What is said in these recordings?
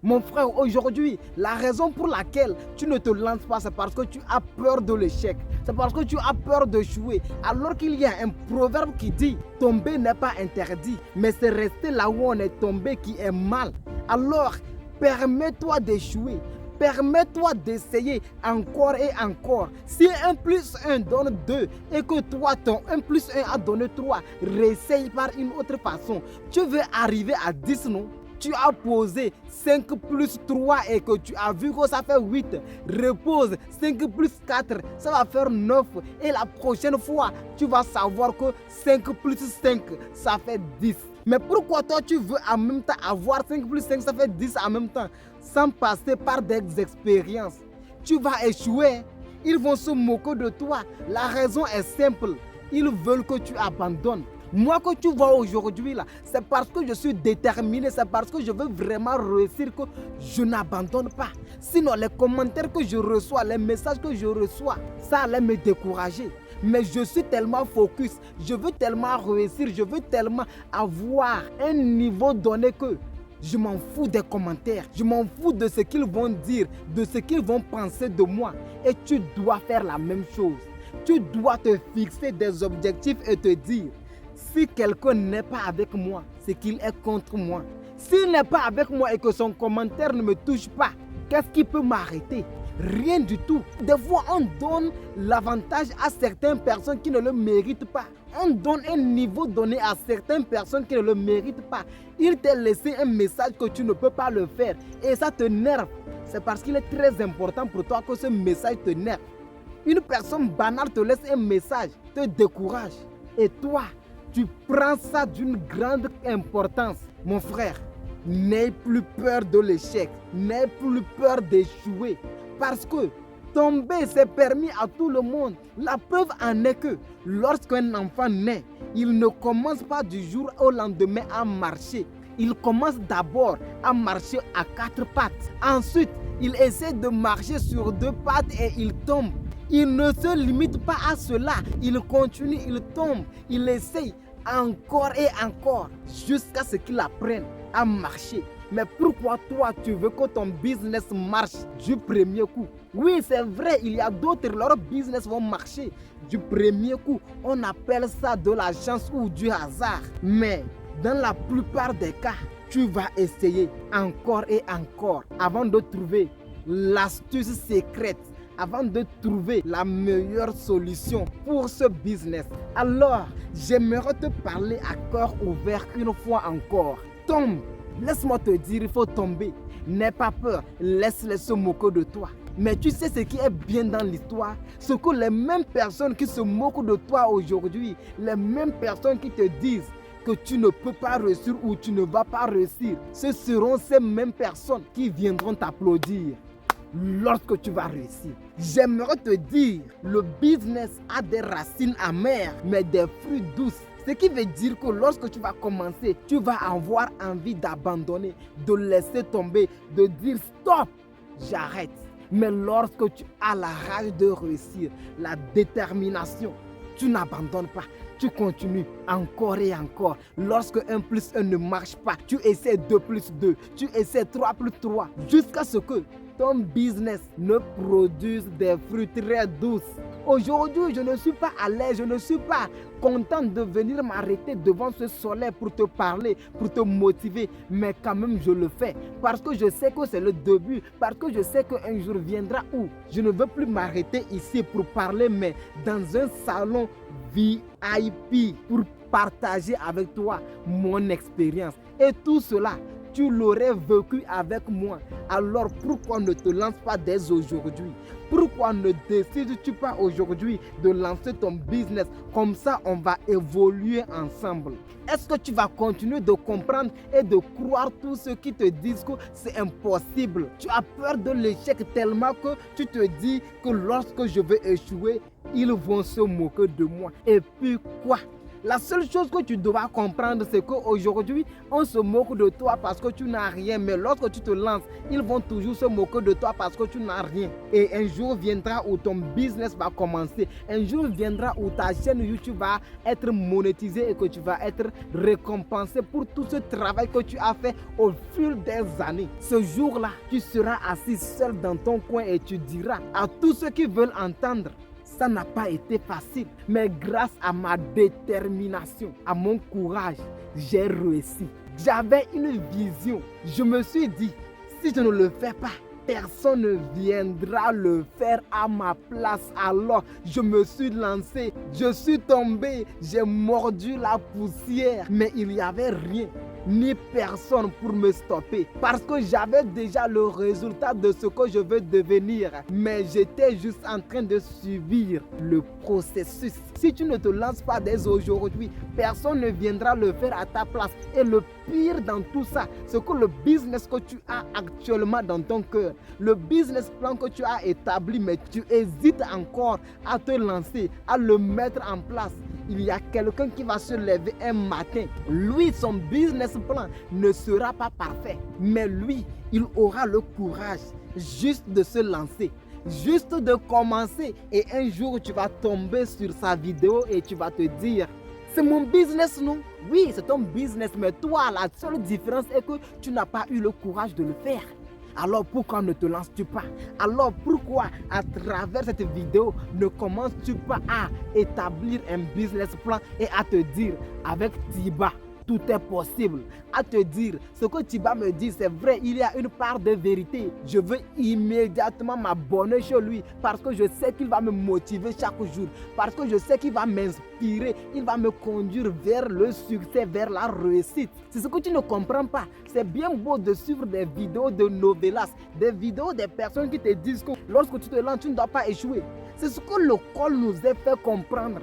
Mon frère, aujourd'hui, la raison pour laquelle tu ne te lances pas, c'est parce que tu as peur de l'échec. C'est parce que tu as peur d'échouer. Alors qu'il y a un proverbe qui dit, tomber n'est pas interdit, mais c'est rester là où on est tombé qui est mal. Alors, permets-toi d'échouer. Permets-toi d'essayer encore et encore. Si 1 plus 1 donne 2 et que toi, ton 1 plus 1 a donné 3, réessaye par une autre façon. Tu veux arriver à 10, non? Tu as posé 5 plus 3 et que tu as vu que ça fait 8. Repose 5 plus 4, ça va faire 9. Et la prochaine fois, tu vas savoir que 5 plus 5, ça fait 10. Mais pourquoi toi tu veux en même temps avoir 5 plus 5, ça fait 10 en même temps, sans passer par des expériences? Tu vas échouer. Ils vont se moquer de toi. La raison est simple. Ils veulent que tu abandonnes. Moi que tu vois aujourd'hui là, c'est parce que je suis déterminé, c'est parce que je veux vraiment réussir que je n'abandonne pas. Sinon les commentaires que je reçois, les messages que je reçois, ça allait me décourager. Mais je suis tellement focus, je veux tellement réussir, je veux tellement avoir un niveau donné que je m'en fous des commentaires, je m'en fous de ce qu'ils vont dire, de ce qu'ils vont penser de moi. Et tu dois faire la même chose. Tu dois te fixer des objectifs et te dire, si quelqu'un n'est pas avec moi, c'est qu'il est contre moi. S'il n'est pas avec moi et que son commentaire ne me touche pas, qu'est-ce qui peut m'arrêter? Rien du tout. Des fois, on donne l'avantage à certaines personnes qui ne le méritent pas. On donne un niveau donné à certaines personnes qui ne le méritent pas. Il t'a laissé un message que tu ne peux pas le faire et ça te nerve. C'est parce qu'il est très important pour toi que ce message te nerve. Une personne banale te laisse un message, te décourage. Et toi, tu prends ça d'une grande importance. Mon frère, n'aie plus peur de l'échec. N'aie plus peur d'échouer. Parce que tomber, c'est permis à tout le monde. La preuve en est que lorsqu'un enfant naît, il ne commence pas du jour au lendemain à marcher. Il commence d'abord à marcher à 4 pattes. Ensuite, il essaie de marcher sur 2 pattes et il tombe. Il ne se limite pas à cela. Il continue, il tombe, il essaye encore et encore jusqu'à ce qu'il apprenne à marcher. Mais pourquoi toi tu veux que ton business marche du premier coup? Oui, c'est vrai, il y a d'autres, leurs business vont marcher du premier coup. On appelle ça de la chance ou du hasard. Mais dans la plupart des cas, tu vas essayer encore et encore avant de trouver l'astuce secrète, avant de trouver la meilleure solution pour ce business. Alors, j'aimerais te parler à cœur ouvert une fois encore. Tombe. Laisse-moi te dire, il faut tomber. N'aie pas peur, laisse-les se moquer de toi. Mais tu sais ce qui est bien dans l'histoire? Ce que les mêmes personnes qui se moquent de toi aujourd'hui, les mêmes personnes qui te disent que tu ne peux pas réussir ou tu ne vas pas réussir, ce seront ces mêmes personnes qui viendront t'applaudir lorsque tu vas réussir. J'aimerais te dire, le business a des racines amères, mais des fruits douces. Ce qui veut dire que lorsque tu vas commencer, tu vas avoir envie d'abandonner, de laisser tomber, de dire stop, j'arrête. Mais lorsque tu as la rage de réussir, la détermination, tu n'abandonnes pas. Tu continues encore et encore. Lorsque 1 plus 1 ne marche pas, tu essaies 2 plus 2, tu essaies 3 plus 3, jusqu'à ce que ton business ne produise des fruits très douces. Aujourd'hui, je ne suis pas à l'aise, je ne suis pas content de venir m'arrêter devant ce soleil pour te parler, pour te motiver, mais quand même je le fais parce que je sais que c'est le début, parce que je sais qu'un jour viendra où je ne veux plus m'arrêter ici pour parler, mais dans un salon VIP pour partager avec toi mon expérience. Et tout cela, tu l'aurais vécu avec moi. Alors pourquoi ne te lance pas dès aujourd'hui? Pourquoi ne décides-tu pas aujourd'hui de lancer ton business? Comme ça, on va évoluer ensemble. Est-ce que tu vas continuer de comprendre et de croire tous ceux qui te disent que c'est impossible? Tu as peur de l'échec tellement que tu te dis que lorsque je vais échouer, ils vont se moquer de moi. Et puis quoi? La seule chose que tu dois comprendre, c'est qu'aujourd'hui, on se moque de toi parce que tu n'as rien. Mais lorsque tu te lances, ils vont toujours se moquer de toi parce que tu n'as rien. Et un jour viendra où ton business va commencer. Un jour viendra où ta chaîne YouTube va être monétisée et que tu vas être récompensé pour tout ce travail que tu as fait au fil des années. Ce jour-là, tu seras assis seul dans ton coin et tu diras à tous ceux qui veulent entendre: ça n'a pas été facile, mais grâce à ma détermination, à mon courage, j'ai réussi. J'avais une vision. Je me suis dit, si je ne le fais pas, personne ne viendra le faire à ma place. Alors, je me suis lancé, je suis tombé, j'ai mordu la poussière, mais il n'y avait rien ni personne pour me stopper parce que j'avais déjà le résultat de ce que je veux devenir, mais j'étais juste en train de subir le processus. Si tu ne te lances pas dès aujourd'hui, personne ne viendra le faire à ta place. Et le pire dans tout ça, c'est que le business que tu as actuellement dans ton cœur, le business plan que tu as établi, mais tu hésites encore à te lancer, à le mettre en place. Il y a quelqu'un qui va se lever un matin. Lui, son business plan ne sera pas parfait. Mais lui, il aura le courage juste de se lancer, juste de commencer. Et un jour, tu vas tomber sur sa vidéo et tu vas te dire: c'est mon business, non? Oui, c'est ton business. Mais toi, la seule différence est que tu n'as pas eu le courage de le faire. Alors pourquoi ne te lances-tu pas? Alors pourquoi à travers cette vidéo ne commences-tu pas à établir un business plan et à te dire avec Tiba, tout est possible? À te dire, ce que Tiba me dit, c'est vrai, il y a une part de vérité. Je veux immédiatement m'abonner chez lui parce que je sais qu'il va me motiver chaque jour, parce que je sais qu'il va m'inspirer, il va me conduire vers le succès, vers la réussite. C'est ce que tu ne comprends pas. C'est bien beau de suivre des vidéos de novelas, des vidéos des personnes qui te disent que lorsque tu te lances, tu ne dois pas échouer. C'est ce que l'école nous a fait comprendre.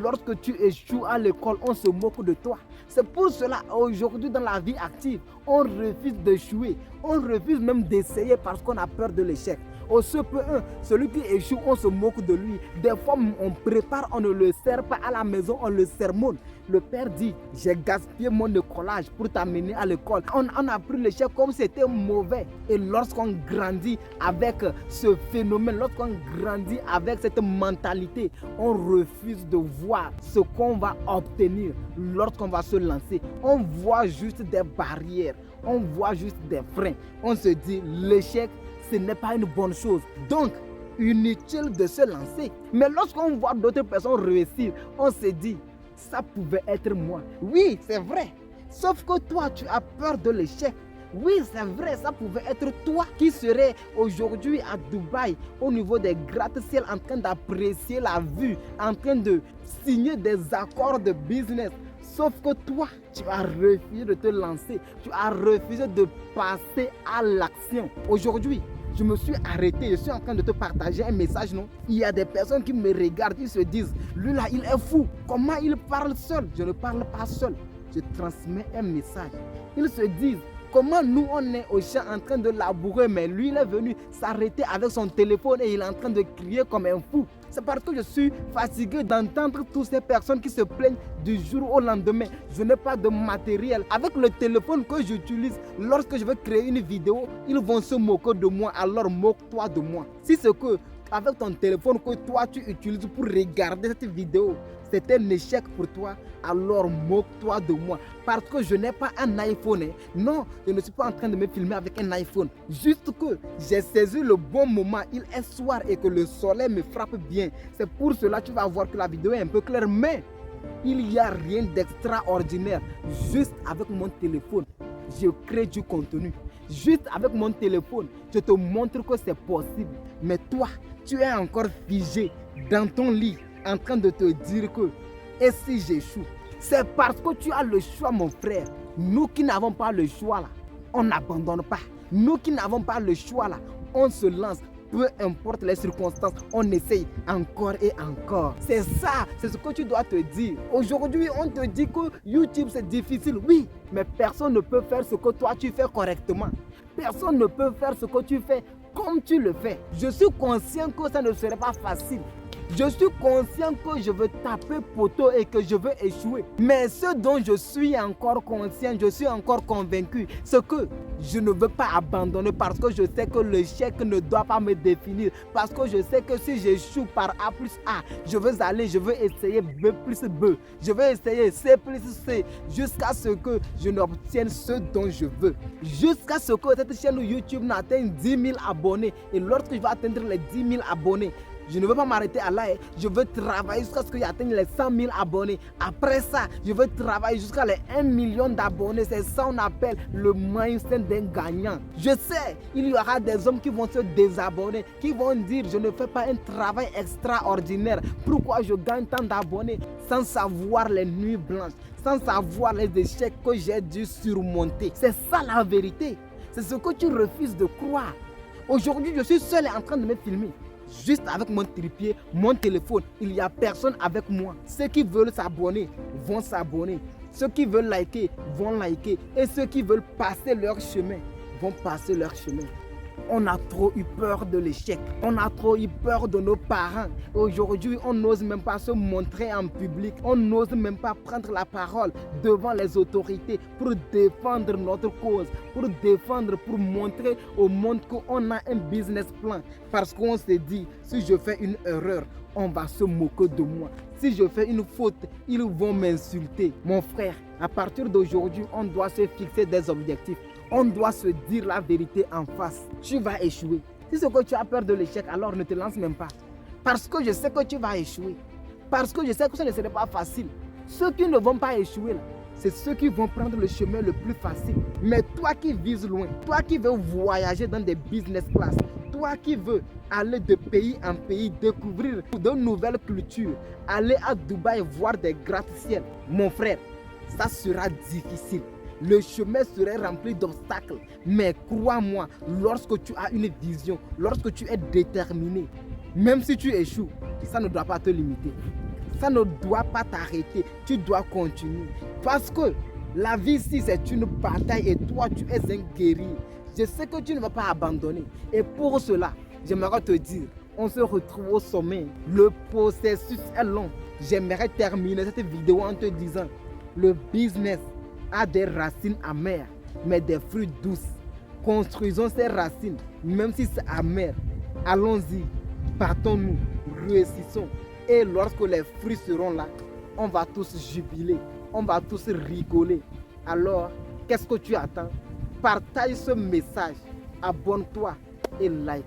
Lorsque tu échoues à l'école, on se moque de toi. C'est pour cela aujourd'hui dans la vie active, on refuse d'échouer. On refuse même d'essayer parce qu'on a peur de l'échec. Au CP1, celui qui échoue, on se moque de lui. Des fois, on prépare, on ne le sert pas à la maison, on le sermonne. Le père dit: j'ai gaspillé mon écolage pour t'amener à l'école. On a pris l'échec comme c'était mauvais. Et lorsqu'on grandit avec ce phénomène, lorsqu'on grandit avec cette mentalité, on refuse de voir ce qu'on va obtenir lorsqu'on va se lancer. On voit juste des barrières, on voit juste des freins. On se dit: l'échec, ce n'est pas une bonne chose. Donc, inutile de se lancer. Mais lorsqu'on voit d'autres personnes réussir, on se dit: ça pouvait être moi. Oui, c'est vrai. Sauf que toi, tu as peur de l'échec. Oui, c'est vrai, ça pouvait être toi qui serais aujourd'hui à Dubaï, au niveau des gratte-ciel, en train d'apprécier la vue, en train de signer des accords de business. Sauf que toi, tu as refusé de te lancer. Tu as refusé de passer à l'action. Aujourd'hui, je me suis arrêté, je suis en train de te partager un message, non? Il y a des personnes qui me regardent, ils se disent: lui là, il est fou. Comment il parle seul? Je ne parle pas seul. Je transmets un message. Ils se disent: comment nous on est au champ en train de labourer, mais lui il est venu s'arrêter avec son téléphone et il est en train de crier comme un fou. C'est parce que je suis fatigué d'entendre toutes ces personnes qui se plaignent du jour au lendemain. Je n'ai pas de matériel. Avec le téléphone que j'utilise, lorsque je veux créer une vidéo, ils vont se moquer de moi. Alors moque-toi de moi. Si c'est que avec ton téléphone que toi tu utilises pour regarder cette vidéo, c'est un échec pour toi, alors moque-toi de moi. Parce que je n'ai pas un iPhone. Non, je ne suis pas en train de me filmer avec un iPhone. Juste que j'ai saisi le bon moment. Il est soir et que le soleil me frappe bien. C'est pour cela que tu vas voir que la vidéo est un peu claire. Mais il n'y a rien d'extraordinaire. Juste avec mon téléphone, je crée du contenu. Juste avec mon téléphone, je te montre que c'est possible. Mais toi, tu es encore figé dans ton lit, en train de te dire que et si j'échoue? C'est parce que tu as le choix, mon frère. Nous qui n'avons pas le choix là, on n'abandonne pas. Nous qui n'avons pas le choix là, on se lance. Peu importe les circonstances, on essaye encore et encore. C'est ça, c'est ce que tu dois te dire. Aujourd'hui, on te dit que YouTube c'est difficile. Oui, mais personne ne peut faire ce que toi tu fais correctement. Personne ne peut faire ce que tu fais comme tu le fais. Je suis conscient que ça ne serait pas facile. Je suis conscient que je veux taper poteau et que je veux échouer. Mais ce dont je suis encore conscient, je suis encore convaincu, c'est que je ne veux pas abandonner parce que je sais que l'échec ne doit pas me définir. Parce que je sais que si j'échoue par A plus A, je veux essayer B plus B. Je veux essayer C plus C jusqu'à ce que je n'obtienne ce dont je veux. Jusqu'à ce que cette chaîne YouTube n'atteigne 10 000 abonnés. Et lorsque je vais atteindre les 10 000 abonnés, je ne veux pas m'arrêter à là. Je veux travailler jusqu'à ce que j'atteigne les 100 000 abonnés. Après ça, je veux travailler jusqu'à les 1 million d'abonnés. C'est ça qu'on appelle le mindset d'un gagnant. Je sais, il y aura des hommes qui vont se désabonner, qui vont dire je ne fais pas un travail extraordinaire. Pourquoi je gagne tant d'abonnés sans savoir les nuits blanches, sans savoir les échecs que j'ai dû surmonter. C'est ça la vérité. C'est ce que tu refuses de croire. Aujourd'hui, je suis seul en train de me filmer. Juste avec mon trépied, mon téléphone, il n'y a personne avec moi. Ceux qui veulent s'abonner vont s'abonner. Ceux qui veulent liker vont liker. Et ceux qui veulent passer leur chemin vont passer leur chemin. On a trop eu peur de l'échec. On a trop eu peur de nos parents. Aujourd'hui, on n'ose même pas se montrer en public. On n'ose même pas prendre la parole devant les autorités pour défendre notre cause, pour montrer au monde qu'on a un business plan. Parce qu'on s'est dit, si je fais une erreur, on va se moquer de moi. Si je fais une faute, ils vont m'insulter. Mon frère, à partir d'aujourd'hui, on doit se fixer des objectifs. On doit se dire la vérité en face. Tu vas échouer. Si c'est que tu as peur de l'échec, alors ne te lance même pas. Parce que je sais que tu vas échouer. Parce que je sais que ce ne serait pas facile. Ceux qui ne vont pas échouer, c'est ceux qui vont prendre le chemin le plus facile. Mais toi qui vises loin, toi qui veux voyager dans des business class, toi qui veux aller de pays en pays, découvrir de nouvelles cultures, aller à Dubaï voir des gratte-ciel, mon frère, ça sera difficile. Le chemin serait rempli d'obstacles. Mais crois-moi, lorsque tu as une vision, lorsque tu es déterminé, même si tu échoues, ça ne doit pas te limiter. Ça ne doit pas t'arrêter. Tu dois continuer. Parce que la vie ici, c'est une bataille et toi, tu es un guerrier. Je sais que tu ne vas pas abandonner. Et pour cela, j'aimerais te dire, on se retrouve au sommet. Le processus est long. J'aimerais terminer cette vidéo en te disant, le business a des racines amères, mais des fruits douces. Construisons ces racines, même si c'est amer. Allons-y, partons-nous, réussissons. Et lorsque les fruits seront là, on va tous jubiler, on va tous rigoler. Alors, qu'est-ce que tu attends? Partage ce message, abonne-toi et like.